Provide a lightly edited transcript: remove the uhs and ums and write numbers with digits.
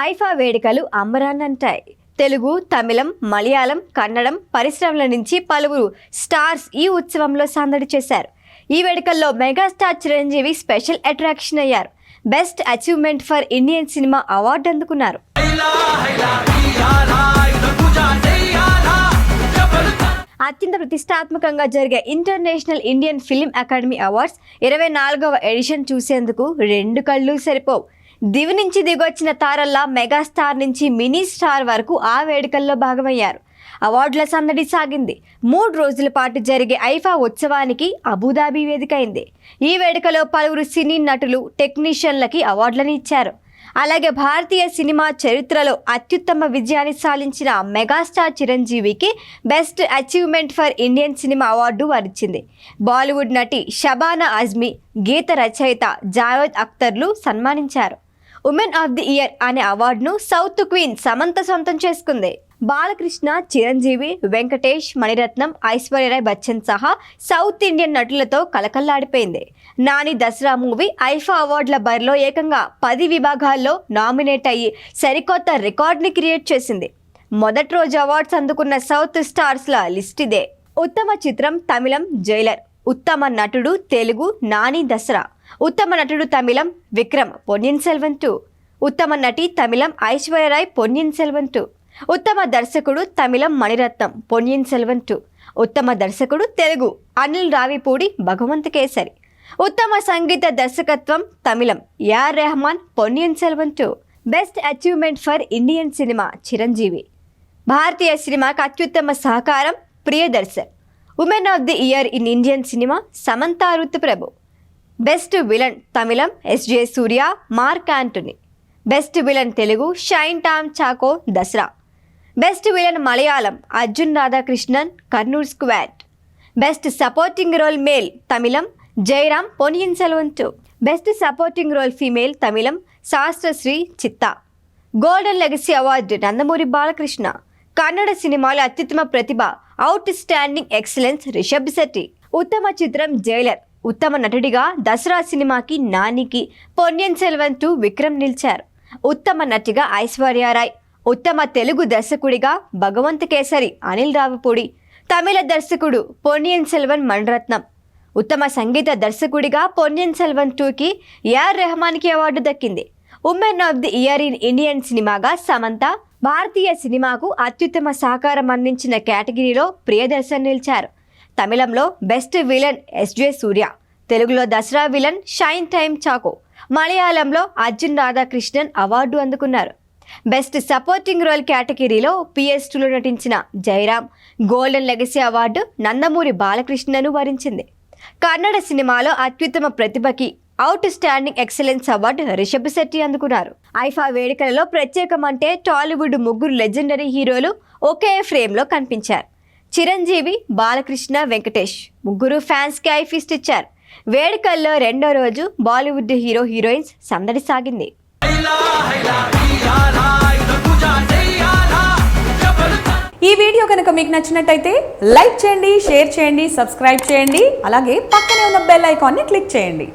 ఐఫా వేడుకలు అంబరాన్నంటాయి. తెలుగు, తమిళం, మలయాళం, కన్నడం పరిశ్రమల నుంచి పలువురు స్టార్స్ ఈ ఉత్సవంలో సందడి చేశారు. ఈ వేడుకల్లో మెగాస్టార్ చిరంజీవి స్పెషల్ అట్రాక్షన్ అయ్యారు. Best achievement for Indian cinema award అందుకున్నారు. అత్యంత ప్రతిష్టాత్మకంగా జరిగే international Indian film academy awards 24వ ఎడిషన్ చూసేందుకు 2 కళ్ళు సరిపోవు. దివి నుంచి దిగొచ్చిన తారల్లా మెగాస్టార్ నుంచి మినీ స్టార్ వరకు ఆ వేడుకల్లో భాగమయ్యారు. అవార్డుల సందడి సాగింది. 3 రోజుల పాటు జరిగే ఐఫా ఉత్సవానికి అబుదాబి వేదికైంది. ఈ వేడుకలో పలువురు సినీ నటులు, టెక్నీషియన్లకి అవార్డులను ఇచ్చారు. అలాగే భారతీయ సినిమా చరిత్రలో అత్యుత్తమ విజయాన్ని సాధించిన మెగాస్టార్ చిరంజీవికి best achievement for Indian cinema award వరించింది. బాలీవుడ్ నటి షబానా అజ్మీ, గీత రచయిత జావేద్ అఖ్తర్లు సన్మానించారు. ఉమెన్ ఆఫ్ ది ఇయర్ అనే అవార్డును సౌత్ క్వీన్ సమంత సొంతం చేసుకుంది. బాలకృష్ణ, చిరంజీవి, వెంకటేష్, మణిరత్నం, ఐశ్వర్యరాయ్ బచ్చన్ సహా సౌత్ ఇండియన్ నటులతో కలకల్లాడిపోయింది. నాని దసరా మూవీ ఐఫా అవార్డుల బరిలో ఏకంగా 10 విభాగాల్లో నామినేట్ అయ్యి సరికొత్త రికార్డ్ని క్రియేట్ చేసింది. మొదటి రోజు అవార్డ్స్ అందుకున్న సౌత్ స్టార్స్ల లిస్ట్ ఇదే. ఉత్తమ చిత్రం తమిళం జైలర్, ఉత్తమ నటుడు తెలుగు నాని దసరా, ఉత్తమ నటుడు తమిళం విక్రమ్ పొన్నియిన్ సెల్వన్ 2, ఉత్తమ నటి తమిళం ఐశ్వర్యరాయ్ పొన్నియిన్ సెల్వన్ 2, ఉత్తమ దర్శకుడు తమిళం మణిరత్నం పొన్నియిన్ సెల్వన్ 2, ఉత్తమ దర్శకుడు తెలుగు అనిల్ రావిపూడి భగవంత్ కేసరి, ఉత్తమ సంగీత దర్శకత్వం Tamil A R Rahman Ponniyin Selvan 2. Best achievement for Indian cinema Chiranjeevi. భారతీయ సినిమాకు అత్యుత్తమ సహకారం Priyadarshan. Women of the year in Indian cinema Samantha Ruth Prabhu. Best villain Tamil S J Suryah, Mark Antony. Best villain Telugu Shine Tom Chacko Dasara. Best villain Malayalam Arjun Radhakrishnan, Kurnool squad. Best supporting role male Tamil Jayaram Ponniyin Selvan 2. Best supporting role female Tamil Shastrashri Chithha. Golden legacy award Nandamuri Balakrishna. Kannada సినిమాలో అత్యుత్తమ ప్రతిభ outstanding excellence Rishab Shetty. ఉత్తమ చిత్రం Jailer. ఉత్తమ నటుడిగా దసరా సినిమాకి నానికి పొన్నియిన్ సెల్వన్ 2 విక్రమ్ నిలిచారు. ఉత్తమ నటిగా ఐశ్వర్యరాయ్. ఉత్తమ తెలుగు దర్శకుడిగా భగవంత్ కేసరి అనిల్ రావిపూడి. తమిళ దర్శకుడు పొన్నియిన్ సెల్వన్ మణిరత్నం. ఉత్తమ సంగీత దర్శకుడిగా పొన్నియిన్ సెల్వన్ 2కి ఏఆర్ రెహమాన్కి అవార్డు దక్కింది. Women of the year in Indian సినిమాగా సమంత. భారతీయ సినిమాకు అత్యుత్తమ సహకారం అందించిన కేటగిరీలో ప్రియదర్శన్ నిలిచారు. తమిళంలో బెస్ట్ విలన్ ఎస్జే సూర్య, తెలుగులో దసరా విలన్ షైన్ టైమ్ చాకో, మలయాళంలో అర్జున్ రాధాకృష్ణన్ అవార్డు అందుకున్నారు. బెస్ట్ సపోర్టింగ్ రోల్ కేటగిరీలో PS2లో నటించిన Jayaram. Golden legacy award Nandamuri బాలకృష్ణను వరించింది. కన్నడ సినిమాలో అత్యుత్తమ ప్రతిభకి outstanding excellence award Rishab Shetty అందుకున్నారు. ఐఫా వేడుకలలో ప్రత్యేకం అంటే టాలీవుడ్ 3 లెజెండరీ హీరోలు ఒకే ఫ్రేమ్లో కనిపించారు. చిరంజీవి, బాలకృష్ణ, వెంకటేష్ ముగ్గురు ఫ్యాన్స్కి ఐఫీస్ట్ ఇచ్చారు. వేడుకల్లో 2వ రోజు బాలీవుడ్ హీరో హీరోయిన్స్ సందడి సాగింది. ఈ వీడియో కనుక మీకు నచ్చినట్టయితే లైక్ చేయండి, షేర్ చేయండి, సబ్స్క్రైబ్ చేయండి. అలాగే పక్కనే ఉన్న బెల్ ఐకాన్ని క్లిక్ చేయండి.